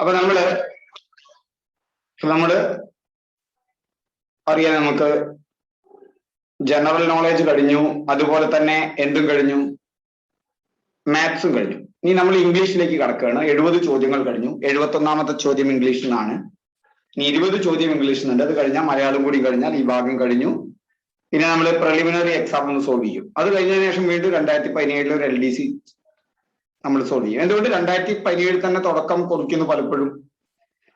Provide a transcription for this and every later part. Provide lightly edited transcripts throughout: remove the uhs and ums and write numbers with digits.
അപ്പൊ നമ്മള് അറിയാം, നമുക്ക് ജനറൽ നോളേജ് കഴിഞ്ഞു, അതുപോലെ തന്നെ എന്തും കഴിഞ്ഞു, മാത്സും കഴിഞ്ഞു. ഇനി നമ്മൾ ഇംഗ്ലീഷിലേക്ക് കടക്കുകയാണ്. 70 ചോദ്യങ്ങൾ കഴിഞ്ഞു. 71ാമത്തെ ചോദ്യം ഇംഗ്ലീഷിൽ നിന്നാണ്. ഇനി 20 ചോദ്യം ഇംഗ്ലീഷിൽ നിന്നുണ്ട്. അത് കഴിഞ്ഞാൽ മലയാളം കൂടി കഴിഞ്ഞാൽ ഈ ഭാഗം കഴിഞ്ഞു. പിന്നെ നമ്മൾ പ്രിലിമിനറി എക്സാം ഒന്ന് സോൾവ് ചെയ്യും. അത് കഴിഞ്ഞതിന് ശേഷം വീണ്ടും 2017 ഒരു LDC നമ്മൾ സോൾവ് ചെയ്യും. എന്തുകൊണ്ട് 2017 തന്നെ തുടക്കം കുറിക്കുന്നു? പലപ്പോഴും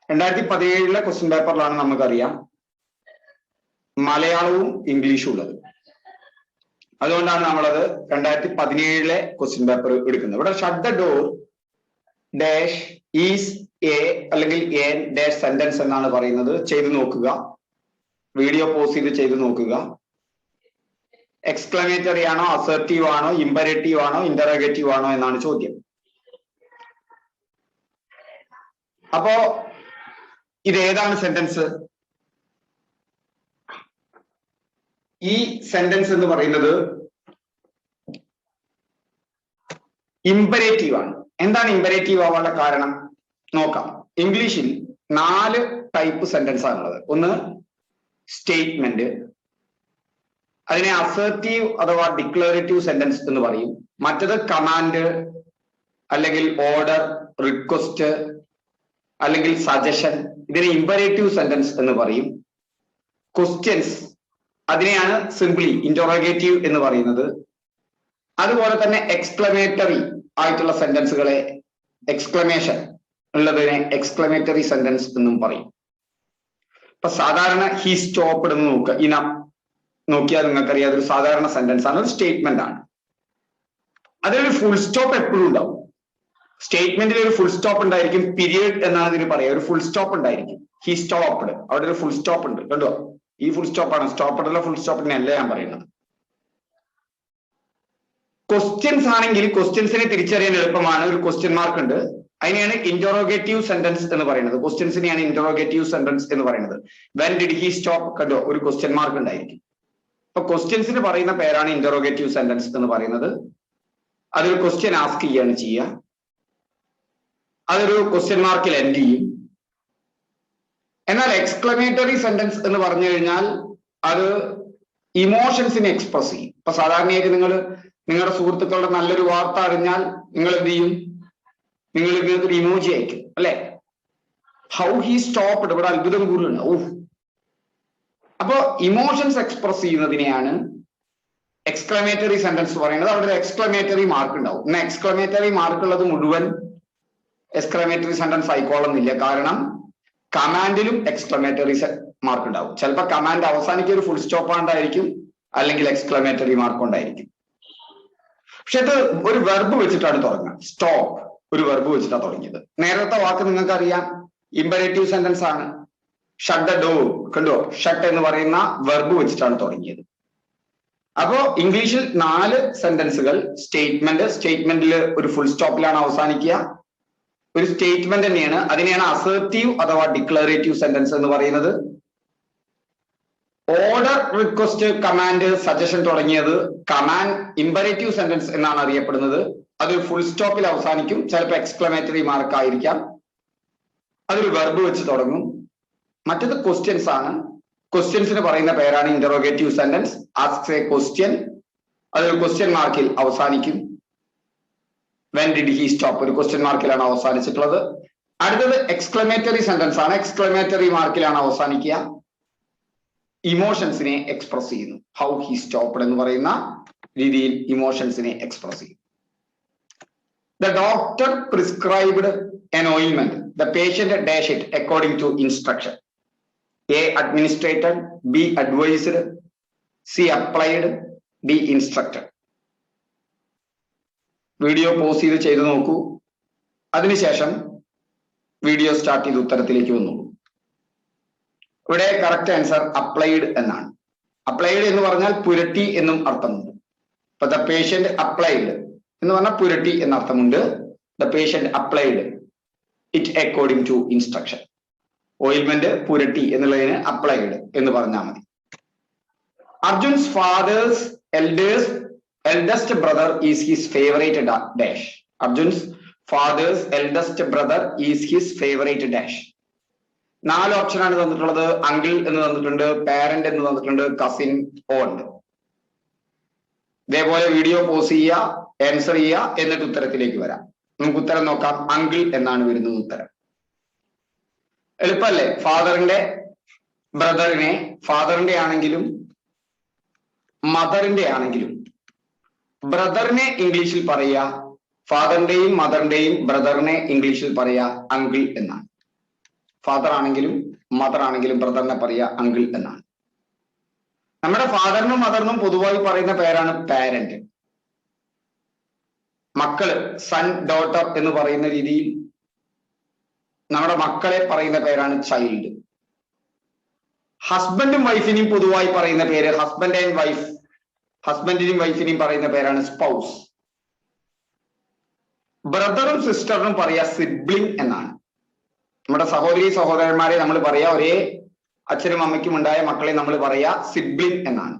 2017 ക്വസ്റ്റ്യൻ പേപ്പറിലാണ് നമുക്കറിയാം മലയാളവും ഇംഗ്ലീഷും ഉള്ളത്. അതുകൊണ്ടാണ് നമ്മളത് 2017 ക്വസ്റ്റ്യൻ പേപ്പർ എടുക്കുന്നത്. ഇവിടെ shut the door dash is A അല്ലെങ്കിൽ എ ഡാഷ് സെന്റൻസ് എന്നാണ് പറയുന്നത്. ചെയ്തു നോക്കുക, വീഡിയോ പോസ് ചെയ്ത് ചെയ്തു നോക്കുക. എക്സ്ക്ലമേറ്ററി ആണോ, അസർട്ടീവ് ആണോ, ഇമ്പരേറ്റീവ് ആണോ, ഇന്ററോഗേറ്റീവ് ആണോ എന്നാണ് ചോദ്യം. അപ്പോ ഇത് ഏതാണ് സെന്റൻസ്? ഈ സെന്റൻസ് എന്ന് പറയുന്നത് ഇമ്പരേറ്റീവ് ആണ്. എന്താണ് ഇമ്പരേറ്റീവ് ആവാനുള്ള കാരണം നോക്കാം. ഇംഗ്ലീഷിൽ 4 ടൈപ്പ് സെന്റൻസ് ആണുള്ളത്. ഒന്ന് സ്റ്റേറ്റ്മെന്റ്, അതിനെ അസർട്ടീവ് അഥവാ ഡിക്ലറേറ്റീവ് സെന്റൻസ് എന്ന് പറയും. മറ്റത് കമാൻഡ് അല്ലെങ്കിൽ ഓർഡർ, റിക്വസ്റ്റ് അല്ലെങ്കിൽ സജഷൻ, ഇതിനെ ഇമ്പരേറ്റീവ് സെന്റൻസ് എന്ന് പറയും. ക്വസ്റ്റ്യൻസ്, അതിനെയാണ് സിംപ്ലി ഇന്ററോഗേറ്റീവ് എന്ന് പറയുന്നത്. അതുപോലെ തന്നെ എക്സ്ക്ലമേറ്ററി ആയിട്ടുള്ള സെന്റൻസുകളെ, എക്സ്ക്ലമേഷൻ ഉള്ളതിനെ എക്സ്ക്ലമേറ്ററി സെന്റൻസ് എന്നും പറയും. ഇപ്പൊ സാധാരണ ഹി സ്റ്റോപ്പ്ഡ് എന്ന് നോക്കുക, ഇന നോക്കിയാൽ നിങ്ങൾക്കറിയാം അതൊരു സാധാരണ സെന്റൻസ് ആണ്, ഒരു സ്റ്റേറ്റ്മെന്റ് ആണ്. അതിലൊരു ഫുൾ സ്റ്റോപ്പ് എപ്പോഴും ഉണ്ടാവും. സ്റ്റേറ്റ്മെന്റിൽ ഒരു ഫുൾ സ്റ്റോപ്പ് ഉണ്ടായിരിക്കും, പീരിയഡ് എന്നാണ് ഇതിന് പറയുക. ഒരു ഫുൾ സ്റ്റോപ്പ് ഉണ്ടായിരിക്കും. ഹി സ്റ്റോപ്പ്ഡ്, അവിടെ ഒരു ഫുൾ സ്റ്റോപ്പ് ഉണ്ട്, കണ്ടോ? ഈ ഫുൾ സ്റ്റോപ്പാണ്, സ്റ്റോപ്പുള്ള ഫുൾ സ്റ്റോപ്പിനല്ല ഞാൻ പറയുന്നത്. ക്വസ്റ്റ്യൻസ് ആണെങ്കിൽ ക്വസ്റ്റ്യൻസിനെ തിരിച്ചറിയാൻ എളുപ്പമാണ്. ഒരു ക്വസ്റ്റ്യൻ മാർക്ക് ഉണ്ട്, അതിനെയാണ് ഇന്ററോഗേറ്റീവ് സെന്റൻസ് എന്ന് പറയുന്നത്. ക്വസ്റ്റ്യൻസിനെയാണ് ഇന്ററോഗേറ്റീവ് സെന്റൻസ് എന്ന് പറയുന്നത്. വെൻ ഡിഡ് ഹി സ്റ്റോപ്പ്, കണ്ടോ? ഒരു ക്വസ്റ്റ്യൻ മാർക്ക് ഉണ്ടായിരിക്കും. അപ്പൊ ക്വസ്റ്റ്യൻസിന് പറയുന്ന പേരാണ് ഇന്ററോഗേറ്റീവ് സെന്റൻസ് എന്ന് പറയുന്നത്. അതൊരു ക്വസ്റ്റ്യൻ ആസ്ക് ചെയ്യാണ് ചെയ്യുക, അതൊരു ക്വസ്റ്റ്യൻ മാർക്കിൽ എൻഡ് ചെയ്യും. എന്നാൽ എക്സ്ക്ലമേറ്ററി സെന്റൻസ് എന്ന് പറഞ്ഞു കഴിഞ്ഞാൽ അത് ഇമോഷൻസിനെ എക്സ്പ്രസ് ചെയ്യും. ഇപ്പൊ സാധാരണയായിട്ട് നിങ്ങളുടെ സുഹൃത്തുക്കളുടെ നല്ലൊരു വാർത്ത അറിഞ്ഞാൽ നിങ്ങൾ എന്ത് ചെയ്യും? നിങ്ങൾ ഇതിനകത്ത് ഒരു ഇമോജി അയക്കും, അല്ലെ? ഹൗ ഹി സ്റ്റോപ്പ്ഡ്, ഇവിടെ അത്ഭുതം കൂടുതലുണ്ട്. ഓഹ്. അപ്പോ ഇമോഷൻസ് എക്സ്പ്രസ് ചെയ്യുന്നതിനെയാണ് എക്സ്ക്ലമേറ്ററി സെന്റൻസ് പറയുന്നത്. അവിടെ ഒരു എക്സ്ക്ലമേറ്ററി മാർക്ക് ഉണ്ടാവും. എന്നാൽ എക്സ്ക്ലമേറ്ററി മാർക്ക് ഉള്ളത് മുഴുവൻ എക്സ്ക്ലമേറ്ററി സെന്റൻസ് ആയിക്കോളുന്നില്ല. കാരണം കമാൻഡിലും എക്സ്ക്ലമേറ്ററി മാർക്ക് ഉണ്ടാവും. ചിലപ്പോൾ കമാൻഡ് അവസാനിക്ക് ഒരു ഫുൾ സ്റ്റോപ്പ് ആണ്ടായിരിക്കും, അല്ലെങ്കിൽ എക്സ്ക്ലമേറ്ററി മാർക്ക് കൊണ്ടായിരിക്കും. പക്ഷെ ഇത് ഒരു വെർബ് വെച്ചിട്ടാണ് തുടങ്ങുക. സ്റ്റോപ്പ് ഒരു വെർബ് വെച്ചിട്ടാണ് തുടങ്ങിയത്. നേരത്തെ വാക്ക് നിങ്ങൾക്ക് അറിയാം, ഇമ്പരേറ്റീവ് സെന്റൻസ് ആണ്. ഷട്ട് ദ ഡോർ, കണ്ടോ? ഷട്ട് എന്ന് പറയുന്ന വെർബ് വെച്ചിട്ടാണ് തുടങ്ങിയത്. അപ്പോ ഇംഗ്ലീഷിൽ 4 സെന്റൻസുകൾ. സ്റ്റേറ്റ്മെന്റ്, സ്റ്റേറ്റ്മെന്റിൽ ഒരു ഫുൾ സ്റ്റോപ്പിലാണ് അവസാനിക്കുക. ഒരു സ്റ്റേറ്റ്മെന്റ് തന്നെയാണ്, അതിനെയാണ് അസർട്ടീവ് അഥവാ ഡിക്ലറേറ്റീവ് സെന്റൻസ് എന്ന് പറയുന്നത്. ഓർഡർ, റിക്വസ്റ്റ്, കമാൻഡ്, സജഷൻ തുടങ്ങിയത് കമാൻഡ് ഇമ്പരേറ്റീവ് സെന്റൻസ് എന്നാണ് അറിയപ്പെടുന്നത്. അത് ഫുൾ സ്റ്റോപ്പിൽ അവസാനിക്കും, ചിലപ്പോൾ എക്സ്ക്ലമേറ്ററി മാർക്ക് ആയിരിക്കാം. അതൊരു വെർബ് വെച്ച് തുടങ്ങും. മറ്റത് ക്വസ്റ്റ്യൻസ് ആണ്. ക്വസ്റ്റ്യൻസിന് പറയുന്ന പേരാണ് interrogative sentence. Asks A question, അതൊരു ക്വസ്റ്റ്യൻ മാർക്കിൽ അവസാനിക്കും. വെൻ ഡിഡ് ഹി സ്റ്റോപ്പ് ഒരു ക്വസ്റ്റ്യൻ മാർക്കിലാണ് അവസാനിച്ചിട്ടുള്ളത്. അടുത്തത് എക്സ്ക്ലമേറ്ററി സെന്റൻസ് ആണ്. എക്സ്ക്ലമേറ്ററി മാർക്കിലാണ് അവസാനിക്കുക. ഇമോഷൻസിനെ എക്സ്പ്രസ് ചെയ്യുന്നു. ഹൗ ഹി സ്റ്റോപ്പ്ഡ് എന്ന് പറയുന്ന രീതിയിൽ ഇമോഷൻസിനെ എക്സ്പ്രസ് ചെയ്യും. The doctor prescribed an ointment. The patient dash it according to instruction. A administered, B advised, C applied, D instructed. Video pause ചെയ്ത് ചെയ്തു നോക്കൂ. അതിനുശേഷം വീഡിയോ സ്റ്റാർട്ട് ചെയ്ത് ഉത്തരത്തിലേക്ക് വന്നോളൂ. ഇവിടെ കറക്റ്റ് ആൻസർ അപ്ലൈഡ് എന്നാണ്. അപ്ലൈഡ് എന്ന് പറഞ്ഞാൽ പുരട്ടി എന്നും അർത്ഥമുണ്ട്. ഇപ്പൊ ദ പേഷ്യന്റ് അപ്ലൈഡ് എന്ന് പറഞ്ഞാൽ പുരട്ടി എന്ന അർത്ഥമുണ്ട്. The patient applied it according to instruction. ഓയിൽമെന്റ് പുരട്ടി എന്നുള്ളതിന് അപ്ലൈഡ് എന്ന് പറഞ്ഞാൽ മതി. Arjun's father's eldest brother is his favorite dash. Arjun's father's eldest brother is his favourite dash. 4 ഓപ്ഷനാണ് തന്നിട്ടുള്ളത്. അങ്കിൾ എന്ന് തന്നിട്ടുണ്ട്, പാരന്റ് എന്ന് തന്നിട്ടുണ്ട്, കസിൻ ഓണ്ട്. ഇതേപോലെ വീഡിയോ പോസ് ചെയ്യുക, ആൻസർ ചെയ്യുക, എന്നിട്ട് ഉത്തരത്തിലേക്ക് വരാം. നമുക്ക് ഉത്തരം നോക്കാം. അങ്കിൾ എന്നാണ് വരുന്നത് ഉത്തരം. എളുപ്പല്ലേ? ഫാദറിന്റെ ബ്രദറിനെ ഫാദറിന്റെ ആണെങ്കിലും മദറിന്റെ ആണെങ്കിലും ബ്രദറിനെ ഇംഗ്ലീഷിൽ പറയുക, ഫാദറിന്റെയും മദറിന്റെയും ബ്രദറിനെ ഇംഗ്ലീഷിൽ പറയുക അങ്കിൾ എന്നാണ്. ഫാദർ ആണെങ്കിലും മദർ ആണെങ്കിലും ബ്രദറിനെ പറയുക അങ്കിൾ എന്നാണ്. നമ്മുടെ ഫാദറിനും മദറിനും പൊതുവായി പറയുന്ന പേരാണ് പാരന്റ്. മക്കള് സൺ ഡോട്ടർ എന്ന് പറയുന്ന രീതിയിൽ നമ്മുടെ മക്കളെ പറയുന്ന പേരാണ് ചൈൽഡ്. ഹസ്ബൻഡും വൈഫിനെയും പൊതുവായി പറയുന്ന പേര് ഹസ്ബൻഡ് ആൻഡ് വൈഫ്, ഹസ്ബൻഡിനെയും വൈഫിനെയും പറയുന്ന പേരാണ് സ്പൗസ്. ബ്രദറും സിസ്റ്ററിനും പറയാ സിബ്ലിംഗ് എന്നാണ്. നമ്മുടെ സഹോദരി സഹോദരന്മാരെ നമ്മൾ പറയാ, ഒരേ അച്ഛനും അമ്മയ്ക്കും ഉണ്ടായ മക്കളെ നമ്മൾ പറയാ സിബ്ലിംഗ് എന്നാണ്.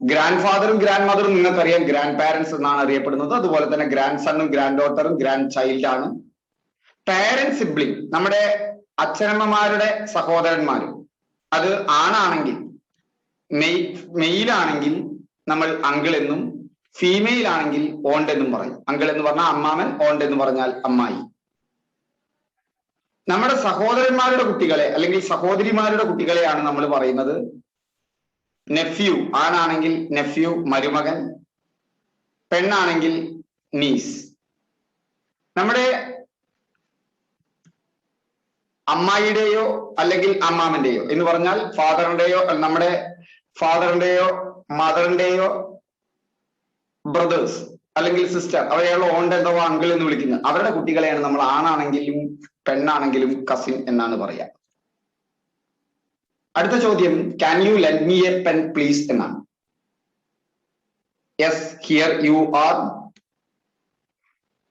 ഗ്രാൻഡ് ഫാദറും ഗ്രാൻഡ് മദറും നിങ്ങൾക്കറിയാം ഗ്രാൻഡ് പാരന്റ്സ് എന്നാണ് അറിയപ്പെടുന്നത്. അതുപോലെ തന്നെ ഗ്രാൻഡ് സണ്ണും ഗ്രാൻഡ് ഡോട്ടറും ഗ്രാൻഡ് ചൈൽഡ് ആണ്. പാരന്റ് സിബ്ലിംഗ് നമ്മുടെ അച്ഛനമ്മമാരുടെ സഹോദരന്മാരും, അത് ആണാണെങ്കിൽ മെയിലാണെങ്കിൽ നമ്മൾ അങ്കിൾ എന്നും ഫീമെയിൽ ആണെങ്കിൽ ഓണ്ട് എന്നും പറയും. അങ്കിൾ എന്ന് പറഞ്ഞാൽ അമ്മാമൻ, ഓണ്ട് എന്ന് പറഞ്ഞാൽ അമ്മായി. നമ്മുടെ സഹോദരന്മാരുടെ കുട്ടികളെ അല്ലെങ്കിൽ സഹോദരിമാരുടെ കുട്ടികളെയാണ് നമ്മൾ പറയുന്നത് നെഫ്യൂ. ആണാണെങ്കിൽ നെഫ്യൂ മരുമകൻ, പെണ്ണാണെങ്കിൽ നീസ്. നമ്മുടെ അമ്മായിയുടെയോ അല്ലെങ്കിൽ അമ്മാമന്റെയോ എന്ന് പറഞ്ഞാൽ ഫാദറിന്റെയോ നമ്മുടെ ഫാദറിന്റെയോ മദറിന്റെയോ ബ്രദേഴ്സ് അല്ലെങ്കിൽ സിസ്റ്റർ, അവരെയുള്ള ഓണ്ട് എന്തോ അങ്കിൾ എന്ന് വിളിക്കുന്നത്, അവരുടെ കുട്ടികളെയാണ് നമ്മൾ ആണാണെങ്കിലും പെണ്ണാണെങ്കിലും കസിൻ എന്നാണ് പറയാ. അടുത്ത ചോദ്യം, can you lend me a pen please എന്നാണ്. Yes here you are,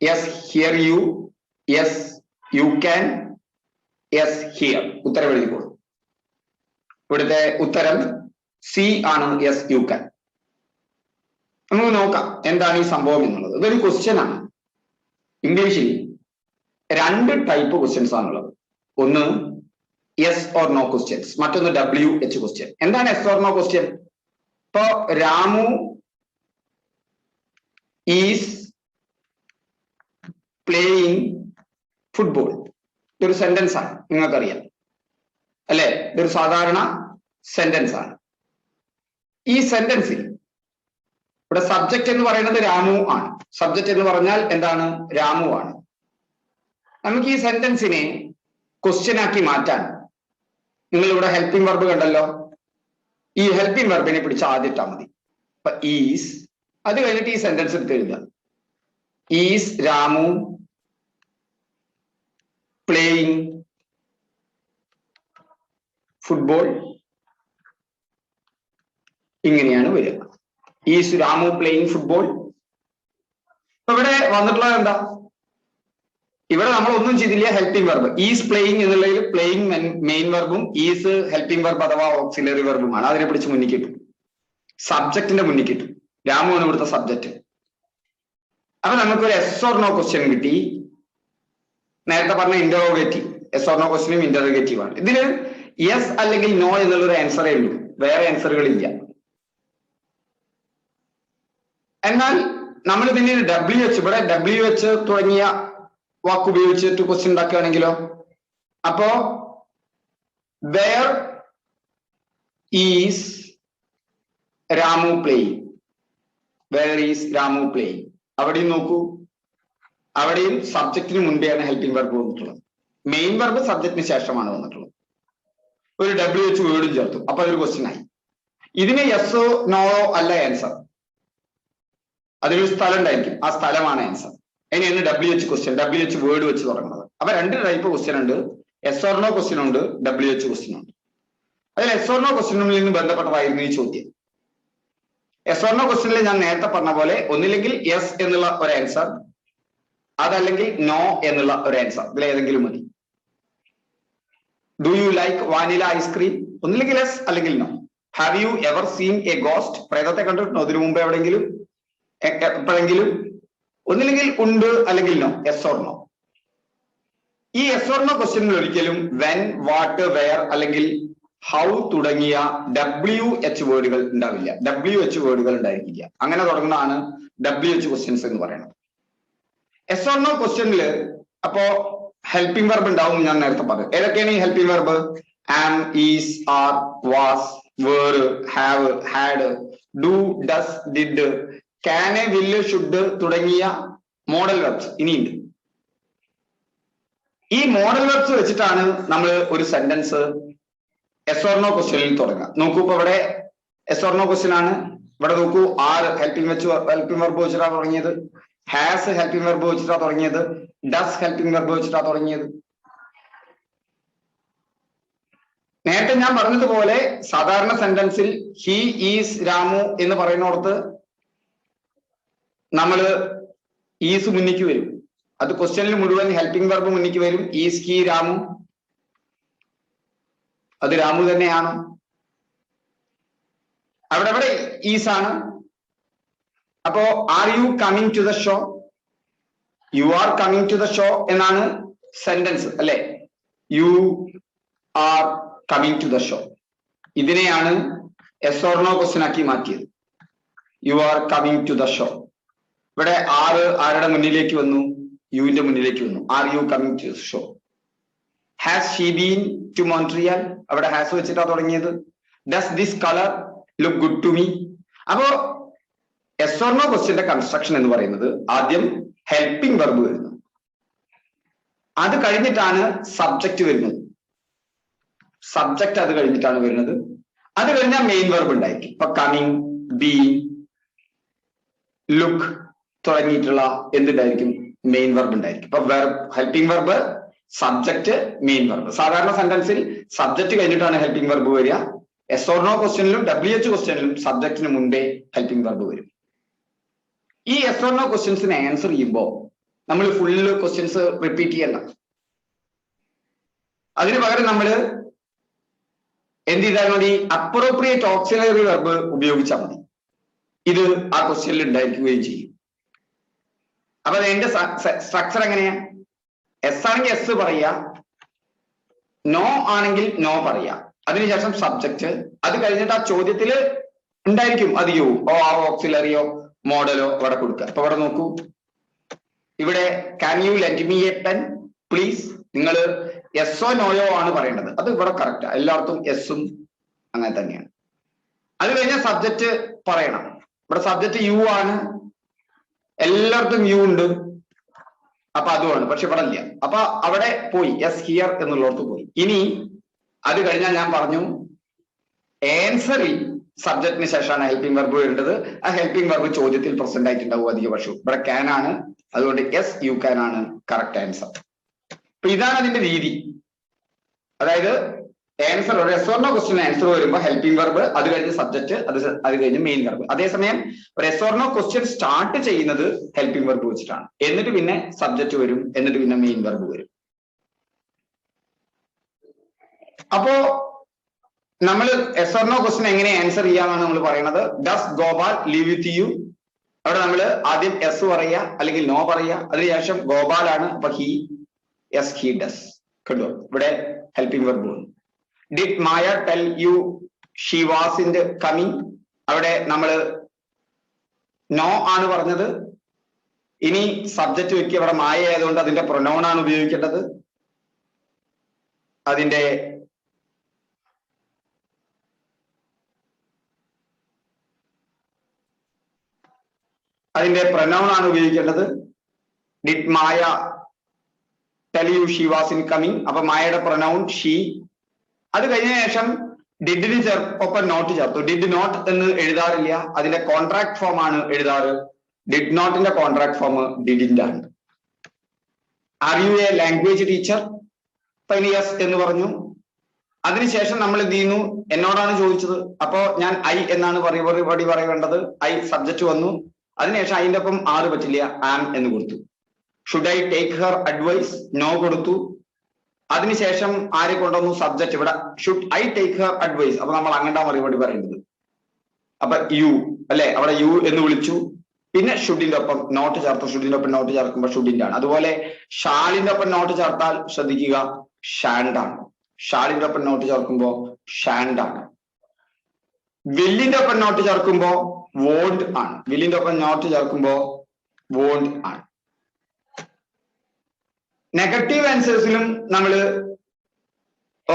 yes here you, yes you can, yes here. ഉത്തരം എഴുതിക്കോളൂ. ഇവിടുത്തെ ഉത്തരം സി ആണ്, യെസ് യു ക്യാൻ. നമുക്ക് നോക്കാം എന്താണ് ഈ സംഭവം എന്നുള്ളത്. ഇതൊരു ക്വസ്റ്റ്യൻ ആണ്. ഇംഗ്ലീഷിൽ 2 ടൈപ്പ് ക്വസ്റ്റ്യൻസ് ആണുള്ളത്. ഒന്ന് യെസ് ഓർ നോ ക്വസ്റ്റ്യൻസ്, മറ്റൊന്ന് WH ക്വസ്റ്റ്യൻ. എന്താണ് യെസ് ഓർ നോ ക്വസ്റ്റ്യൻ? ഇപ്പോ രാമു ഈസ് പ്ലേയിങ് ഫുട്ബോൾ, ഇതൊരു സെന്റൻസ് ആണ്, നിങ്ങൾക്കറിയാം അല്ലെ? ഇതൊരു സാധാരണ സെന്റൻസ് ആണ്. ഈ സെന്റൻസിൽ ഇവിടെ സബ്ജക്റ്റ് എന്ന് പറയുന്നത് രാമു ആണ്. സബ്ജക്റ്റ് എന്ന് പറഞ്ഞാൽ എന്താണ്? രാമു ആണ്. നമുക്ക് ഈ സെന്റൻസിനെ ക്വസ്റ്റ്യൻ ആക്കി മാറ്റാൻ നിങ്ങൾ ഇവിടെ ഹെൽപ്പിംഗ് വെർബ് കണ്ടല്ലോ. ഈ ഹെൽപ്പിംഗ് വെർബിനെ പിടിച്ച് ആദ്യം ഇട്ടാൽ മതി. അപ്പൊ ഈസ്, അത് കഴിഞ്ഞിട്ട് ഈ സെന്റൻസ് എടുത്ത് എഴുതുക. ഈസ് രാമു പ്ലേയിങ് ഫുട്ബോൾ, ഇങ്ങനെയാണ് വരിക. Is Ramu playing football. ഇവിടെ വന്നിട്ടുള്ളത് എന്താ? ഇവിടെ നമ്മൾ ഒന്നും ചെയ്തില്ല, ഹെൽപ്പിംഗ് വെർബ്. ഈസ് പ്ലേയിങ് എന്നുള്ളതിൽ പ്ലേയിങ് മെയിൻ വെർബും ഈസ് ഹെൽപ്പിംഗ് വെർബ് അഥവാ ഓക്സിലറി വെർബുമാണ്. അതിനെ പിടിച്ച് മുന്നിൽ കിട്ടും, സബ്ജക്റ്റിന്റെ മുന്നിൽ കിട്ടും. രാമു ആണ് ഇവിടുത്തെ സബ്ജക്റ്റ്. അപ്പൊ നമുക്കൊരു എസ് ഓർ നോ ക്വസ്റ്റ്യൻ കിട്ടി. നേരത്തെ പറഞ്ഞ ഇന്ററോഗേറ്റീവ്, എസ് ഓർ നോ ക്വസ്റ്റ്യനും ഇന്ററോഗേറ്റീവ് ആണ്. ഇതില് യെസ് അല്ലെങ്കിൽ നോ എന്നുള്ളൊരു ആൻസറേ ഉള്ളൂ, വേറെ ആൻസറുകളില്ല. എന്നാൽ നമ്മൾ ഇതിന് WH, ഇവിടെ WH തുടങ്ങിയ വാക്ക് ഉപയോഗിച്ചിട്ട് ക്വസ്റ്റ്യൻ ഉണ്ടാക്കുകയാണെങ്കിലോ, അപ്പോ where is Ramu playing, where is Ramu playing. അവിടെയും നോക്കൂ, അവിടെയും സബ്ജക്റ്റിന് മുൻപെയാണ് ഹെൽപ്പിംഗ് വെർബ് വന്നിട്ടുള്ളത്. മെയിൻ വെർബ് സബ്ജക്റ്റിന് ശേഷമാണ് വന്നിട്ടുള്ളത്. ഒരു WH വേർഡും ചേർത്തു, അപ്പൊ അതൊരു ക്വസ്റ്റ്യൻ ആയി. ഇതിന് യെസോ നോയോ അല്ല ആൻസർ, അതിലൊരു സ്ഥലം ഉണ്ടായിരിക്കും, ആ സ്ഥലമാണ് ആൻസർ. അതിനാണ് WH ക്വസ്റ്റ്യൻ, WH വേർഡ് വെച്ച് തുടങ്ങുന്നത്. അപ്പൊ 2 ടൈപ്പ് ക്വസ്റ്റ്യൻ ഉണ്ട്, എസ് ഓർ നോ ക്വസ്റ്റ്യൻ ഉണ്ട്, WH ക്വസ്റ്റ്യൻ ഉണ്ട്. അതിൽ എസ് ഓർ നോ ക്വസ്റ്റ്യനിൽ നിന്ന് ബന്ധപ്പെട്ടതായിരുന്നു ഈ ചോദ്യം. എസ് ഓർ നോ ക്വസ്റ്റ്യനിൽ ഞാൻ നേരത്തെ പറഞ്ഞ പോലെ ഒന്നില്ലെങ്കിൽ യെസ് എന്നുള്ള ഒരു ആൻസർ, അതല്ലെങ്കിൽ നോ എന്നുള്ള ഒരു ആൻസർ, ഇതിലേതെങ്കിലും മതി. Do you like vanilla ice cream, ഒന്നില്ലെങ്കിൽ യെസ് അല്ലെങ്കിൽ no. Have you ever seen a ghost, പ്രേതത്തെ കണ്ടിട്ടുണ്ടോ ഇതിനു മുമ്പ് എവിടെയെങ്കിലും എപ്പോഴെങ്കിലും? ഒന്നില്ലെങ്കിൽ ഉണ്ട് അല്ലെങ്കിൽ നോ, യെസ് ഓർ നോ. ഈ യെസ് ഓർ നോ ക്വസ്റ്റ്യനിൽ ഒരിക്കലും വെൻ, വാട്ട്, വെയർ അല്ലെങ്കിൽ ഹൗ തുടങ്ങിയ WH വേർഡുകൾ ഉണ്ടാവില്ല. WH വേർഡുകൾ ഉണ്ടായിരിക്കില്ല. അങ്ങനെ തുടങ്ങുന്നതാണ് WH ക്വസ്റ്റ്യൻസ് എന്ന് പറയുന്നത്. യെസ് ഓർ നോ ക്വസ്റ്റ്യനിൽ അപ്പോ ഹെൽപ്പിംഗ് വെർബ് ഉണ്ടാവും. ഞാൻ നേരത്തെ പറഞ്ഞു. ഏതൊക്കെയാണ് ഈ helping verb? Am, is, are, was, were, have, had, do, does, did, can, will, should തുടങ്ങിയ മോഡൽ വെർബ്സ് ഇനിയുണ്ട്. ഈ മോഡൽ വെർബ്സ് വെച്ചിട്ടാണ് നമ്മൾ ഒരു സെന്റൻസ് യെസ് ഓർ നോ ക്വസ്റ്റ്യനിൽ തുടങ്ങുക. നോക്കൂ, ഇപ്പൊ ഇവിടെ യെസ് ഓർ നോ ക്വസ്റ്റ്യൻ ആണ്. ഇവിടെ നോക്കൂ, ആർ ഹെൽപ്പിംഗ് വെർബ് വെച്ചിട്ടാണ് തുടങ്ങിയത്, ഹാസ് ഹെൽപ്പിംഗ് വെർബ് വെച്ചിട്ടാണ് തുടങ്ങിയത്, ഡസ് ഹെൽപ്പിംഗ് വെർബ് വെച്ചിട്ടാണ് തുടങ്ങിയത്. നേരത്തെ ഞാൻ പറഞ്ഞതുപോലെ സാധാരണ സെന്റൻസിൽ ഹി, ഈസ്, രാമു എന്ന് പറയുന്നിടത്ത് നമ്മള് ഈസ് മുന്നിക്ക് വരും. അത് ക്വസ്റ്റ്യനിൽ മുഴുവൻ ഹെൽപ്പിംഗ് വെർബ് മുന്നിക്ക് വരും. Is, he, Ramu. അത് രാമു തന്നെയാണോ? അവിടെ ഈസ് ആണ്. അപ്പോ are you coming to the show? You are coming to the show എന്നാണ് സെന്റൻസ് അല്ലെ. You are coming to the show. ഇതിനെയാണ് യെസ് ഓർ നോ ക്വസ്റ്റ്യൻ ആക്കി മാറ്റിയത്. You are coming to the show. ഇവിടെ ആരുടെ മുന്നിലേക്ക് വന്നു? യുവിന്റെ മുന്നിലേക്ക് വന്നു. Are you coming to the show? Has she been to Montreal? അവിടെ ഹാസ് വെച്ചിട്ടാണ് തുടങ്ങിയത്. Does this colour look good to me? അപ്പോ യെസ് ഓർ നോ ക്വസ്റ്റ്യന്റെ കൺസ്ട്രക്ഷൻ എന്ന് പറയുന്നത് ആദ്യം ഹെൽപ്പിംഗ് വെർബ് വരുന്നു, അത് കഴിഞ്ഞിട്ടാണ് സബ്ജക്റ്റ് വരുന്നത്. സബ്ജക്റ്റ് അത് കഴിഞ്ഞിട്ടാണ് വരുന്നത്. അത് കഴിഞ്ഞാൽ മെയിൻ വെർബ് ഉണ്ടായിരിക്കും. ഇപ്പൊ കമ്മിങ്, ബീങ്, ലുക്ക് തുടങ്ങിയിട്ടുള്ള എന്തുണ്ടായിരിക്കും? മെയിൻ വെർബ് ഉണ്ടായിരിക്കും. ഇപ്പൊ helping verb, subject, main verb. സാധാരണ സെന്റൻസിൽ സബ്ജക്റ്റ് കഴിഞ്ഞിട്ടാണ് ഹെൽപ്പിംഗ് വെർബ് വരിക. യെസ് ഓർ നോ ക്വസ്റ്റ്യനിലും WH ക്വസ്റ്റ്യനിലും സബ്ജക്റ്റിന് മുമ്പേ ഹെൽപ്പിംഗ് വെർബ് വരും. ഈ യെസ് ഓർ നോ ക്വസ്റ്റ്യൻസിന് ആൻസർ ചെയ്യുമ്പോൾ നമ്മൾ ഫുള്ള് ക്വസ്റ്റ്യൻസ് റിപ്പീറ്റ് ചെയ്യണ്ട. അതിന് പകരം നമ്മൾ എന്ത് ചെയ്താൽ മതി? അപ്രോപ്രിയേറ്റ് ഓക്സിലറി വെർബ് ഉപയോഗിച്ചാൽ മതി. ഇത് ആ ക്വസ്റ്റ്യനിൽ ഉണ്ടായിരിക്കുകയും ചെയ്യും. അപ്പൊ അതിന്റെ സ്ട്രക്ചർ എങ്ങനെയാ? എസ് ആണെങ്കിൽ എസ് പറയുക, നോ ആണെങ്കിൽ നോ പറയുക, അതിനുശേഷം സബ്ജക്റ്റ്, അത് കഴിഞ്ഞിട്ട് ആ ചോദ്യത്തിൽ ഉണ്ടായിരിക്കും അത് യു ഓ ആ ഓക്സിലറിയോ മോഡലോ ഇവിടെ കൊടുക്കുക. അപ്പൊ ഇവിടെ നോക്കൂ, ഇവിടെ can you lend me a pen please. നിങ്ങൾ എസ്സോ നോയോ ആണ് പറയേണ്ടത്. അത് ഇവിടെ കറക്റ്റാ, എല്ലായിടത്തും എസ്സും അങ്ങനെ തന്നെയാണ്. അത് കഴിഞ്ഞാൽ സബ്ജക്റ്റ് പറയണം. ഇവിടെ സബ്ജക്റ്റ് യു ആണ്, എല്ലായിടത്തും യു ഉണ്ട്, അപ്പൊ അതുമാണ്. പക്ഷെ ഇവിടെ ഇല്ല. അപ്പൊ അവിടെ പോയി യെസ് ഹിയർ എന്നുള്ളടത്ത് പോയി. ഇനി അത് കഴിഞ്ഞാൽ ഞാൻ പറഞ്ഞു ആൻസറിൽ സബ്ജക്റ്റിന് ശേഷമാണ് ഹെൽപ്പിംഗ് വെർബ് വരേണ്ടത്. ആ ഹെൽപ്പിംഗ് വെർബ് ചോദ്യത്തിൽ പ്രസന്റ് ആയിട്ടുണ്ടാവും അധിക പക്ഷവും. ഇവിടെ ക്യാൻ ആണ്, അതുകൊണ്ട് യെസ് യു ക്യാൻ ആണ് കറക്റ്റ് ആൻസർ. അപ്പൊ ഇതാണ് അതിന്റെ രീതി. അതായത് ആൻസർ ഒരു yes or no question answer വരുമ്പോൾ ഹെൽപ്പിംഗ് വെർബ്, അത് കഴിഞ്ഞ് സബ്ജക്റ്റ്, അത് കഴിഞ്ഞ് മെയിൻ വെർബ്. അതേസമയം ഒരു yes or no question start ചെയ്യുന്നത് ഹെൽപ്പിംഗ് വെർബ് വെച്ചിട്ടാണ്. എന്നിട്ട് പിന്നെ സബ്ജക്റ്റ് വരും, എന്നിട്ട് പിന്നെ മെയിൻ വെർബ് വരും. അപ്പോ നമ്മൾ എസ് ഓർ നോ ക്വസ്റ്റ്യൻ എങ്ങനെ ആൻസർ ചെയ്യാന്നാണ് നമ്മൾ പറയുന്നത്. Does Gopal live with you? അവിടെ നമ്മൾ ആദ്യം എസ് പറയുക അല്ലെങ്കിൽ നോ പറയുക, അതിനുശേഷം ഗോപാൽ ആണ്, അപ്പൊ ഹി, യെസ് ഹി ഡസ്. കണ്ടോ, ഇവിടെ ഹെൽപ്പിംഗ് വെർബ് വന്നു. Did Maya tell you she was in coming? അവിടെ നമ്മൾ നോ ആണ് പറഞ്ഞത്. ഇനി സബ്ജക്റ്റ് വെക്കുക, അവിടെ മായ ആയതുകൊണ്ട് അതിന്റെ പ്രൊനൗൺ ആണ് ഉപയോഗിക്കേണ്ടത്. അതിന്റെ പ്രൊനൗൺ ആണ് ഉപയോഗിക്കേണ്ടത്. Did Maya tell you she was in coming? അപ്പൊ മായയുടെ പ്രൊനൗൺ ഷീ. അത് കഴിഞ്ഞ ശേഷം ഡിഡിന് ഒപ്പം നോട്ട് ചേർത്തു. ഡിഡ് നോട്ട് എന്ന് എഴുതാറില്ല, അതിന്റെ കോൺട്രാക്ട് ഫോം ആണ് എഴുതാറ്. ഡിഡ് നോട്ടിന്റെ കോൺട്രാക്ട് ഫോം ഡിഡിന്റെ ആണ്. Are you A language teacher? Yes എന്ന് പറഞ്ഞു. അതിനുശേഷം നമ്മൾ എന്ത് ചെയ്യുന്നു? എന്നോടാണ് ചോദിച്ചത്, അപ്പോ ഞാൻ ഐ എന്നാണ് മറുപടി പറയേണ്ടത്. ഐ സബ്ജക്റ്റ് വന്നു. അതിനുശേഷം അതിന്റെ ഒപ്പം ആറ് പറ്റില്ല, ആം എന്ന് കൊടുത്തു. Should I take her advice? No കൊടുത്തു. അതിനുശേഷം ആരെ കൊണ്ടുവന്നു? സബ്ജക്റ്റ്. ഇവിടെ should I take her advice, അപ്പൊ നമ്മൾ അങ്ങോട്ടാ മറുപടി പറയേണ്ടത്. അപ്പൊ യു അല്ലെ, അവിടെ യു എന്ന് വിളിച്ചു. പിന്നെ ഷുഡിന്റെ ഒപ്പം നോട്ട് ചേർത്ത് ഷുഡിന്റെ ഒപ്പം നോട്ട് ചേർക്കുമ്പോൾ ഷുഡിന്റെ ആണ്. അതുപോലെ ഷാളിന്റെ ഒപ്പം നോട്ട് ചേർത്താൽ ശ്രദ്ധിക്കുക ഷാൻഡ് ആണ്. ഷാളിന്റെ ഒപ്പം നോട്ട് ചേർക്കുമ്പോൾ ഷാൻഡ് ആണ്. വില്ലിന്റെ ഒപ്പം നോട്ട് ചേർക്കുമ്പോൾ വോണ്ട് ആണ്. വില്ലിന്റെ ഒപ്പം നോട്ട് ചേർക്കുമ്പോൾ വോണ്ട് ആണ്. നെഗറ്റീവ് ആൻസേഴ്സിലും നമ്മൾ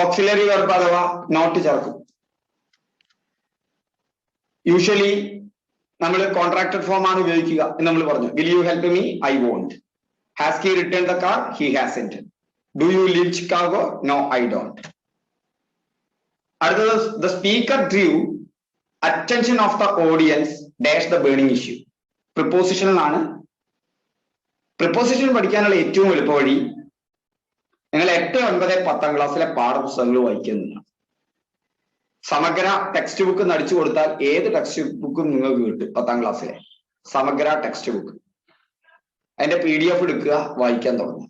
ഓക്സിലറി വെർബ് അഥവാ നോട്ട് ചേർക്കും. യൂഷ്വലി നമ്മൾ കോൺട്രാക്റ്റഡ് ഫോം ആണ് ഉപയോഗിക്കുക എന്ന് നമ്മൾ പറഞ്ഞു. Will you help me? I won't. Has he return the car? He hasn't. Do you live Chicago? No I don't. അടുത്തത് the speaker drew attention of the audience dash the burning issue. പ്രിപ്പോസിഷനിലാണ്. Preposition പഠിക്കാനുള്ള ഏറ്റവും എളുപ്പ വഴി നിങ്ങൾ 8, 9, 10 ക്ലാസ്സിലെ പാഠപുസ്തകങ്ങൾ വായിക്കുന്നതാണ്. സമഗ്ര ടെക്സ്റ്റ് ബുക്ക് നടിച്ചു കൊടുത്താൽ ഏത് ടെക്സ്റ്റ് ബുക്കും നിങ്ങൾക്ക് കിട്ടും. 10ാം ക്ലാസ്സിലെ സമഗ്ര ടെക്സ്റ്റ് ബുക്ക് അതിന്റെ PDF എടുക്കുക, വായിക്കാൻ തുടങ്ങും.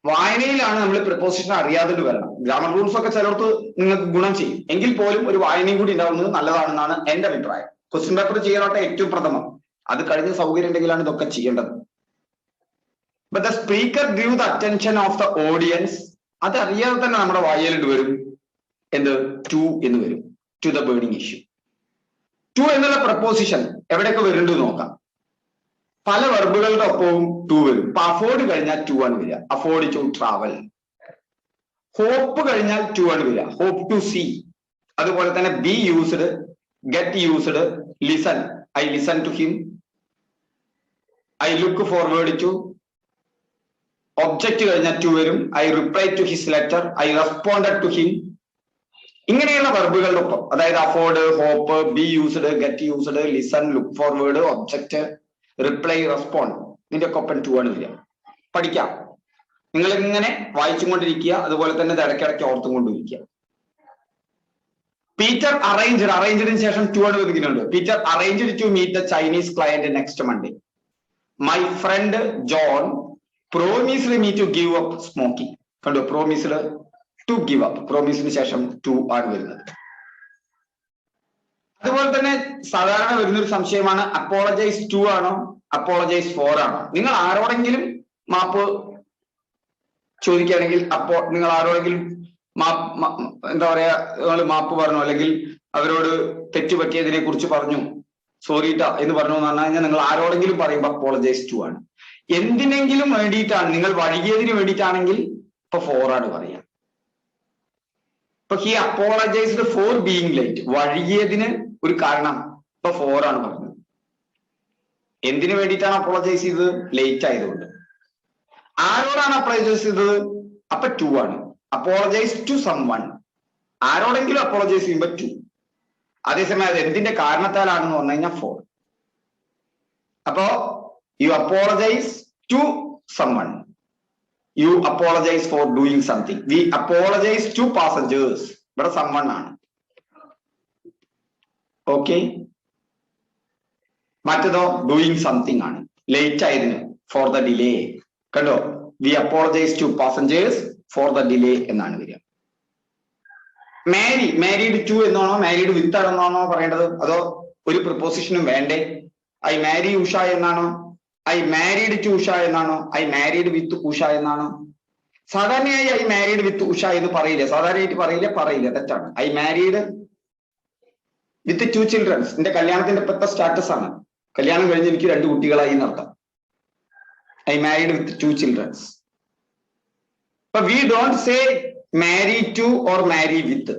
വായനയിലാണ് നമ്മൾ പ്രിപ്പോസിഷൻ അറിയാതെ വരണം. ഗ്രാമർ റൂൾസ് ഒക്കെ ചിലർക്ക് നിങ്ങൾക്ക് ഗുണം ചെയ്യും. എങ്കിൽ പോലും ഒരു വായനയും കൂടി ഉണ്ടാവുന്നത് നല്ലതാണെന്നാണ് എന്റെ അഭിപ്രായം. ക്വസ്റ്റ്യൻ പേപ്പർ ചെയ്യാനായിട്ട് ഏറ്റവും പ്രഥമം. അത് കഴിഞ്ഞ സൗകര്യം ഉണ്ടെങ്കിലാണ് ഇതൊക്കെ ചെയ്യേണ്ടത്. But the speaker drew the attention of the audience. അത് അറിയാതെ തന്നെ നമ്മുടെ വായനയിൽ വരും എന്ത്? ടു എന്ന് വരും. To the burning issue. To എന്നുള്ള പ്രപ്പോസിഷൻ എവിടെയൊക്കെ വരുന്നുണ്ട് നോക്കാം. പല വെർബുകളുടെ ഒപ്പവും ടു വരും. ഇപ്പൊ അഫോർഡ് കഴിഞ്ഞാൽ ടു ആണ് വരിക. Afford to travel. ഹോപ്പ് കഴിഞ്ഞാൽ ടു ആണ് വരിക. Hope to see. അതുപോലെ തന്നെ be used, get used, listen. I listen to him. I look forward to. Object കഴിഞ്ഞാൽ ടു വരും. I reply to his letter. I responded to him. ഇങ്ങനെയുള്ള വെർബുകളുടെ ഒപ്പം, അതായത് afford, hope, be used, get used, listen, look forward, object, reply, respond, ഇതിന്റെ ഒക്കെ ഒപ്പം to ആണ് വരിക. പഠിക്കാം. നിങ്ങൾ ഇങ്ങനെ വായിച്ചും കൊണ്ടിരിക്കുക. അതുപോലെ തന്നെ ഇടയ്ക്കിടയ്ക്ക് ഓർത്തും കൊണ്ടിരിക്കുക. Peter arranged. അറേഞ്ച്ഡിന് ശേഷം ടു ആണ് വരിക്കുന്നുണ്ട്. Peter arranged to meet the Chinese client next Monday. My friend John promised me to give up smoking. കണ്ടോ? promised to give up. promised ശേഷം to ആണ് വരുന്നത്. അതുപോലെ തന്നെ സാധാരണ വരുന്നൊരു സംശയമാണ് അപ്പോളജൈസ് ടു ആണോ അപ്പോളജൈസ് ഫോർ ആണോ? നിങ്ങൾ ആരോടെങ്കിലും മാപ്പ് ചോദിക്കുകയാണെങ്കിൽ നിങ്ങൾ ആരോടെങ്കിലും എന്താ പറയാ നിങ്ങൾ മാപ്പ് പറഞ്ഞു, അല്ലെങ്കിൽ അവരോട് തെറ്റുപറ്റിയതിനെ കുറിച്ച് പറഞ്ഞു, സോറിട്ടാ എന്ന് പറഞ്ഞു എന്ന് പറഞ്ഞു കഴിഞ്ഞാൽ നിങ്ങൾ ആരോടെങ്കിലും പറയുമ്പോൾ അപ്പോളജൈസ് ടു ആണ്. എന്തിനെങ്കിലും വേണ്ടിയിട്ടാണ്, നിങ്ങൾ വൈകിയതിന് വേണ്ടിയിട്ടാണെങ്കിൽ ഇപ്പൊ ഫോർ ആണ് പറയാം. ഇപ്പൊ he apologised for being late. വൈകിയതിന് ഒരു കാരണം ഇപ്പൊ ഫോർ ആണ് പറഞ്ഞത്. എന്തിനു വേണ്ടിയിട്ടാണ് അപ്പോളജൈസ് ചെയ്തത്? ലേറ്റ് ആയതുകൊണ്ട്. ആരോടാണ് അപ്പോളജൈസ് ചെയ്തത്? അപ്പൊ ടു ആണ്. Apologise to someone. ആരോടെങ്കിലും അപ്പോളജൈസ് ചെയ്യുമ്പോ ടു. അതേസമയം അത് എന്തിന്റെ കാരണത്താലാണെന്ന് പറഞ്ഞു കഴിഞ്ഞാൽ ഫോർ. അപ്പോ you apologize to someone. You apologize for doing something. We apologize to passengers. ഇവിടെ someone ആണ്. ഓക്കെ. മറ്റേതോ doing something ആണ്. ലേറ്റ് ആയിരുന്നു. for the delay. കണ്ടോ? We apologize to passengers for the delay എന്നാണ് വരിക. മാരി, മാരീഡ് ടു എന്നാണോ മാരീഡ് വിത്ത് ആണെന്നാണോ പറയേണ്ടത്? അതോ ഒരു പ്രിപ്പോസിഷനും വേണ്ടേ? ഐ മാരി ഉഷ എന്നാണോ? ഐ മാരീഡ് ടു ഉഷ എന്നാണോ? ഐ മാരീഡ് വിത്ത് ഉഷ എന്നാണോ? സാധാരണയായി ഐ മാരീഡ് വിത്ത് ഉഷ എന്ന് പറയില്ല. സാധാരണയായിട്ട് പറയില്ല. തെറ്റാണ്. I married with 2 children's. എന്റെ കല്യാണത്തിന്റെ ഇപ്പോഴത്തെ സ്റ്റാറ്റസ് ആണ്. കല്യാണം കഴിഞ്ഞ് എനിക്ക് 2 കുട്ടികളായി എന്നർത്ഥം. I married with 2 childrens. അപ്പൊ we don't say marry to or marry with.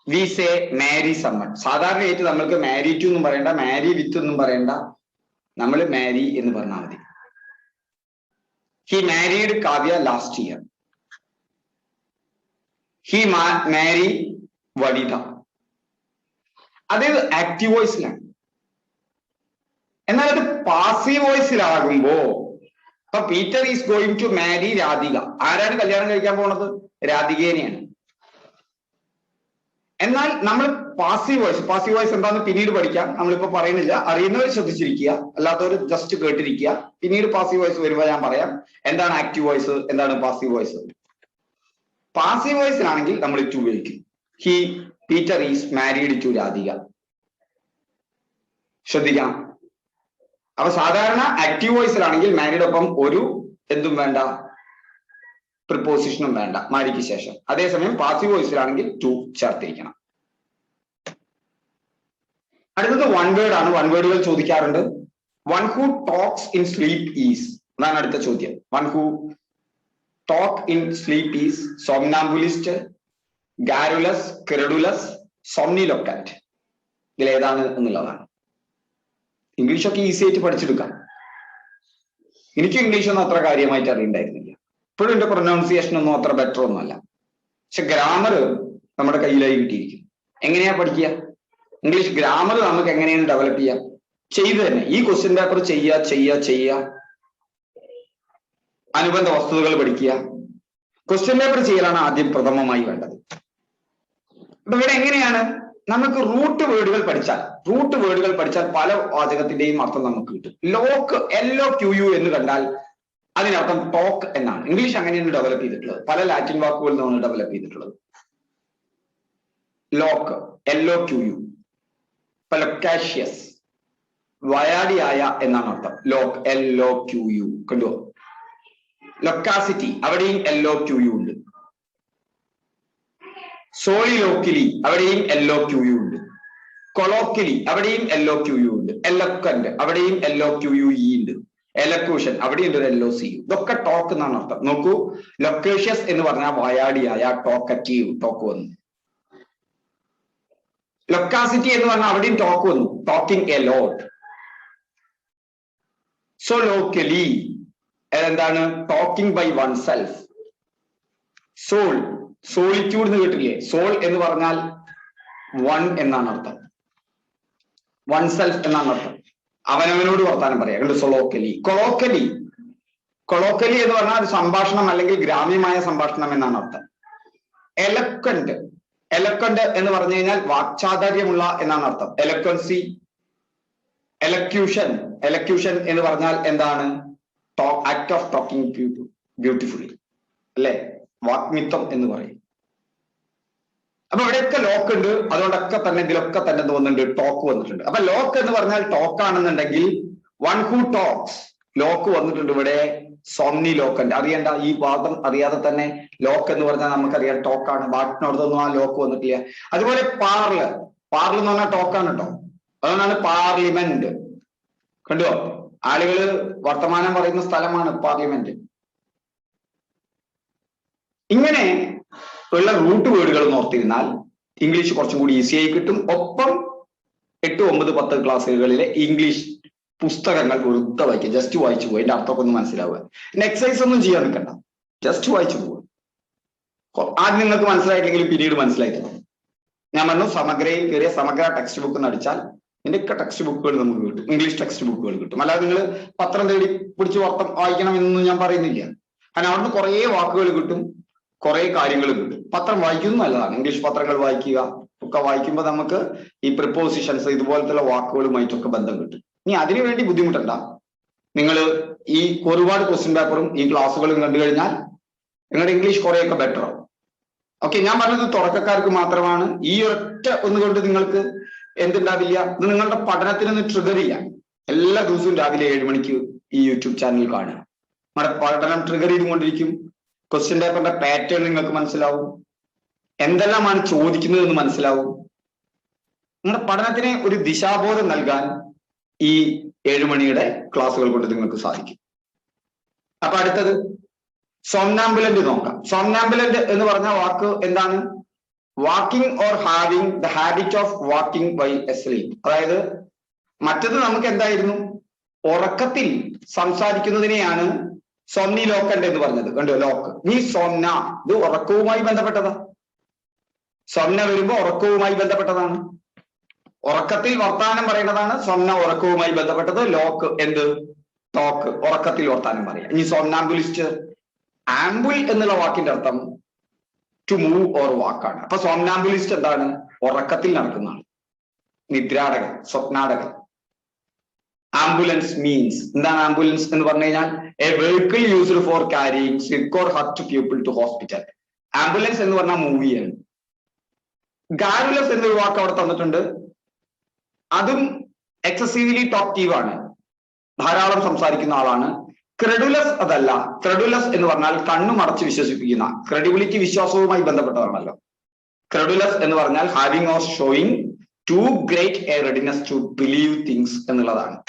We say marry someone. സാധാരണയായിട്ട് നമ്മൾക്ക് മാരി ടു എന്നും പറയണ്ട, മാരി വിത്ത് എന്നും പറയണ്ട, നമ്മൾ മാരി എന്ന് പറഞ്ഞാൽ മതി. He married Kavya last year. He marry Vanitha. അതായത് ആക്റ്റീവ് വോയിസിലാണ്. എന്നാൽ അത് പാസീവ് വോയിസിലാകുമ്പോ ഇപ്പൊ Peter is going to marry Radhika. ആരാണ് കല്യാണം കഴിക്കാൻ പോണത്? രാധികേനെയാണ്. എന്നാൽ നമ്മൾ പാസീവ് വോയിസ് എന്താണെന്ന് പിന്നീട് പഠിക്കാം. നമ്മളിപ്പോ പറയുന്നില്ല. അറിയുന്നവർ ശ്രദ്ധിച്ചിരിക്കുക, അല്ലാത്തവർ ജസ്റ്റ് കേട്ടിരിക്കുക. പിന്നീട് പാസീവ് വോയിസ് വരുമ്പോൾ ഞാൻ പറയാം എന്താണ് ആക്റ്റീവ് വോയിസ്, എന്താണ് പാസീവ് വോയിസ്. പാസീവ് വോയിസിലാണെങ്കിൽ നമ്മൾ ടു ഉപയോഗിക്കും. He Peter is married to Radhika. ശ്രദ്ധിക്കണം. അപ്പൊ സാധാരണ ആക്റ്റീവ് വോയിസിലാണെങ്കിൽ മാരിഡൊപ്പം ഒരു എന്തും വേണ്ട, പ്രിപ്പോസിഷനും വേണ്ട മാരിക്ക് ശേഷം. അതേസമയം പാസീവ് വോയിസിലാണെങ്കിൽ ടു ചേർത്തിരിക്കണം. അടുത്തത് വൺ വേർഡ് ആണ്. വൺ വേർഡുകൾ ചോദിക്കാറുണ്ട്. One who talks in sleep is, അതാണ് അടുത്ത ചോദ്യം. One who talk in sleep is somnambulist, garrulous, credulous, somniloquent. ഇതിലേതാണ് എന്നുള്ളതാണ്. ഇംഗ്ലീഷൊക്കെ ഈസി ആയിട്ട് പഠിച്ചെടുക്കാം. എനിക്ക് ഇംഗ്ലീഷ് ഒന്നും അത്ര കാര്യമായിട്ട് അറിയണ്ടായിരുന്നില്ല. ഇപ്പോഴും എന്റെ പ്രൊനൗൺസിയേഷൻ ഒന്നും അത്ര ബെറ്റർ ഒന്നുമല്ല. പക്ഷെ ഗ്രാമർ നമ്മുടെ കയ്യിലായി കിട്ടിയിരിക്കും. എങ്ങനെയാ പഠിക്കുക? ഇംഗ്ലീഷ് ഗ്രാമർ നമുക്ക് എങ്ങനെയാണ് ഡെവലപ്പ് ചെയ്യാം? ചെയ്ത് തന്നെ ഈ ക്വസ്റ്റ്യൻ പേപ്പർ ചെയ്യുക, അനുബന്ധ വസ്തുതകൾ പഠിക്കുക. ക്വസ്റ്റ്യൻ പേപ്പർ ചെയ്യലാണ് ആദ്യം പ്രഥമമായി വേണ്ടത്. അപ്പൊ ഇവിടെ എങ്ങനെയാണ് നമുക്ക് റൂട്ട് വേർഡുകൾ പഠിച്ചാൽ പല വാചകത്തിന്റെയും അർത്ഥം നമുക്ക് കിട്ടും. ലോക്ക്, LOQU എന്ന് കണ്ടാൽ അതിനർത്ഥം ടോക്ക് എന്നാണ്. ഇംഗ്ലീഷ് അങ്ങനെയാണ് ഡെവലപ്പ് ചെയ്തിട്ടുള്ളത്. പല ലാറ്റിൻ വാക്കുകളിൽ നിന്നാണ് ഡെവലപ്പ് ചെയ്തിട്ടുള്ളത്. Lock, LOQU. ലൊക്കാഷ്യസ്, വയാടിയായ എന്നാണ് അർത്ഥം. Lock, LOQU. കണ്ടോ? ലൊക്കാസിറ്റി, അവിടെയും LOQU ഉണ്ട്. സോളിലോക്കിലി, അവിടെയും LOQU ഉണ്ട്. കൊളോക്കിലി, അവിടെയും LOQU ഉണ്ട്. എലക്വന്റ്, അവിടെയും LOQUE ഉണ്ട്. എലക്യൂഷൻ, അവിടെയുണ്ട് ഒരു LOCU. ഇതൊക്കെ ടോക്ക് എന്നാണ് അർത്ഥം. നോക്കൂ, ലൊക്കേഷ്യസ് എന്ന് പറഞ്ഞാൽ വയാടിയായ, ടോക്കറ്റീവ്, ടോക്ക് വന്നു. ലൊക്കാസിറ്റി എന്ന് പറഞ്ഞാൽ അവിടെയും ടോക്ക് വന്നു, talking a lot. So locally എന്താണ്? Talking by oneself. Sole, solitude എന്ന് കേട്ടില്ലേ? സോൾ എന്ന് പറഞ്ഞാൽ വൺ എന്നാണ് അർത്ഥം. വൺ സെൽഫ് എന്നാണ് അർത്ഥം. അവനവനോട് വർത്താനം പറയാം. കണ്ടു? സൊളോക്കലി. കൊളോക്കലി എന്ന് പറഞ്ഞാൽ ഒരു സംഭാഷണം അല്ലെങ്കിൽ ഗ്രാമ്യമായ സംഭാഷണം എന്നാണ് അർത്ഥം. എലക്വന്റ് എന്ന് പറഞ്ഞു കഴിഞ്ഞാൽ വാക്ചാതുര്യമുള്ള എന്നാണ് അർത്ഥം. എലക്വൻസി, എലക്യൂഷൻ എന്ന് പറഞ്ഞാൽ എന്താണ്? ആക്ട് ഓഫ് ടോക്കിംഗ് ബ്യൂട്ടിഫുള്ളി, അല്ലെ? വാഗ്മിത്വം എന്ന് പറയും. അപ്പൊ ഇവിടെയൊക്കെ ലോക്ക് ഉണ്ട്. അതുകൊണ്ടൊക്കെ തന്നെ ഇതിലൊക്കെ തന്നെ തോന്നുന്നുണ്ട് ടോക്ക് വന്നിട്ടുണ്ട്. അപ്പൊ ലോക്ക് എന്ന് പറഞ്ഞാൽ ടോക്ക് ആണെന്നുണ്ടെങ്കിൽ വൺ ഹു ടോക്സ്, ലോക്ക് വന്നിട്ടുണ്ട് ഇവിടെ. സോംനി ലോക്കന്റ് അറിയണ്ട, ഈ വാദം അറിയാതെ തന്നെ ലോക്ക് എന്ന് പറഞ്ഞാൽ നമുക്കറിയാം ടോക്കാണ്. ബാക്കിനോടൊന്നും ആ ലോക്ക് വന്നിട്ടില്ല. അതുപോലെ പാർല് എന്ന് പറഞ്ഞാൽ ടോക്കാണ് കേട്ടോ. അതുകൊണ്ടാണ് പാർലിമെന്റ്. കണ്ടോ? ആളുകള് വർത്തമാനം പറയുന്ന സ്ഥലമാണ് പാർലമെന്റ്. ഇങ്ങനെ ഉള്ള റൂട്ട് വേർഡുകൾ ഓർത്തിരുന്നാൽ ഇംഗ്ലീഷ് കുറച്ചും കൂടി ഈസി ആയി കിട്ടും. ഒപ്പം 8, 9, 10 ക്ലാസ്സുകളിലെ ഇംഗ്ലീഷ് പുസ്തകങ്ങൾ വെറുതെ വായിക്കുക. ജസ്റ്റ് വായിച്ചു പോകും. അതിന്റെ അർത്ഥമൊക്കെ ഒന്ന് മനസ്സിലാവുക. എക്സസൈസ് ഒന്നും ചെയ്യാൻ നിൽക്കണ്ട, ജസ്റ്റ് വായിച്ചു പോകും. ആദ്യം നിങ്ങൾക്ക് മനസ്സിലായിട്ടെങ്കിലും പിന്നീട് മനസ്സിലായി തരും. ഞാൻ പറഞ്ഞു സമഗ്രയിൽ കയറിയ സമഗ്ര ടെക്സ്റ്റ് ബുക്ക് നടിച്ചാൽ ഇതിന്റെയൊക്കെ ടെക്സ്റ്റ് ബുക്കുകൾ നമുക്ക് കിട്ടും. ഇംഗ്ലീഷ് ടെക്സ്റ്റ് ബുക്കുകൾ കിട്ടും. അല്ലാതെ നിങ്ങൾ പത്രം തേടി പിടിച്ച് വായിക്കണം എന്നൊന്നും ഞാൻ പറയുന്നില്ല. കാരണം അവിടുന്ന് കുറേ വാക്കുകൾ കിട്ടും, കുറെ കാര്യങ്ങൾ കിട്ടും. പത്രം വായിക്കുന്നത് നല്ലതാണ്. ഇംഗ്ലീഷ് പത്രങ്ങൾ വായിക്കുക. ഒക്കെ വായിക്കുമ്പോൾ നമുക്ക് ഈ പ്രിപ്പോസിഷൻസ് ഇതുപോലത്തെ വാക്കുകളുമായിട്ടൊക്കെ ബന്ധം കിട്ടും. ഇനി അതിനുവേണ്ടി ബുദ്ധിമുട്ടണ്ട. നിങ്ങൾ ഈ ഒരുപാട് ക്വസ്റ്റ്യൻ പേപ്പറും ഈ ക്ലാസ്സുകളും കണ്ടു കഴിഞ്ഞാൽ നിങ്ങളുടെ ഇംഗ്ലീഷ് കുറെയൊക്കെ ബെറ്റർ ആവും. ഓക്കെ, ഞാൻ പറഞ്ഞത് തുടക്കക്കാർക്ക് മാത്രമാണ്. ഈ ഒറ്റ ഒന്നുകൊണ്ട് നിങ്ങൾക്ക് എന്തുണ്ടാവില്ല, ഇത് നിങ്ങളുടെ പഠനത്തിനൊന്ന് ട്രിഗർ ചെയ്യാം. എല്ലാ ദിവസവും രാവിലെ 7 മണിക്ക് ഈ യൂട്യൂബ് ചാനൽ കാണുക. നമ്മുടെ പഠനം ട്രിഗർ ചെയ്തുകൊണ്ടിരിക്കും. ക്വസ്റ്റ്യൻ പേപ്പറിന്റെ പാറ്റേൺ നിങ്ങൾക്ക് മനസ്സിലാവും. എന്തെല്ലാമാണ് ചോദിക്കുന്നത് എന്ന് മനസ്സിലാവും. നിങ്ങളുടെ പഠനത്തിന് ഒരു ദിശാബോധം നൽകാൻ ഈ 7 മണിയുടെ ക്ലാസ്സുകൾ കൊണ്ട് നിങ്ങൾക്ക് സാധിക്കും. അപ്പൊ അടുത്തത് സോംനാംബുലന്റ് നോക്കാം. സോംനാംബുലന്റ് എന്ന് പറഞ്ഞ വാക്ക് എന്താണ്? Walking or having the habit of walking by sleep. അതായത് മറ്റത് നമുക്ക് എന്തായിരുന്നു? ഉറക്കത്തിൽ സംസാരിക്കുന്നതിനെയാണ് സോംനി ലോക്കന്റ് എന്ന് പറഞ്ഞത്. കണ്ടോ? ലോക്ക്. ഈ സോംന ഇത് ഉറക്കവുമായി ബന്ധപ്പെട്ടതാ. സോംന വരുമ്പോ ഉറക്കവുമായി ബന്ധപ്പെട്ടതാണ്. ഉറക്കത്തിൽ വർത്താനം പറയുന്നതാണ് സോംന, ഉറക്കവുമായി ബന്ധപ്പെട്ടത്. ലോക്ക് എന്ത്? ടോക്ക്, ഉറക്കത്തിൽ വർത്താനം പറയാം. ഇനി സോംനാംബുലിസ്റ്റ്, ആംബുൽ എന്നുള്ള വാക്കിന്റെ അർത്ഥം ടു മൂവ് ഓർ വാക്കാണ്. അപ്പൊ സോംനാംബുലിസ്റ്റ് എന്താണ്? ഉറക്കത്തിൽ നടക്കുന്നതാണ്. നിദ്രാടകൻ, സ്വപ്നാടകൻ. ആംബുലൻസ് മീൻസ് എന്താണ്? ആംബുലൻസ് എന്ന് പറഞ്ഞു കഴിഞ്ഞാൽ a vehicle used for carrying sick or hurt people to hospital. Ambulance എന്ന് പറഞ്ഞാൽ മൂവിയാണ്. ഗാരുലസ് എന്നൊരു വാക്ക് അവിടെ തന്നിട്ടുണ്ട്. അതും എക്സസീവ്ലി ടോക്റ്റീവ് ആണ്, ധാരാളം സംസാരിക്കുന്ന ആളാണ്. ക്രെഡുലസ് അതല്ല. ക്രെഡുലസ് എന്ന് പറഞ്ഞാൽ കണ്ണു മറച്ച് വിശ്വസിപ്പിക്കുന്ന, ക്രെഡിബിലിറ്റി വിശ്വാസവുമായി ബന്ധപ്പെട്ടതാണല്ലോ. ക്രെഡുലസ് എന്ന് പറഞ്ഞാൽ having or showing too great a readiness to believe things എന്നുള്ളതാണ്.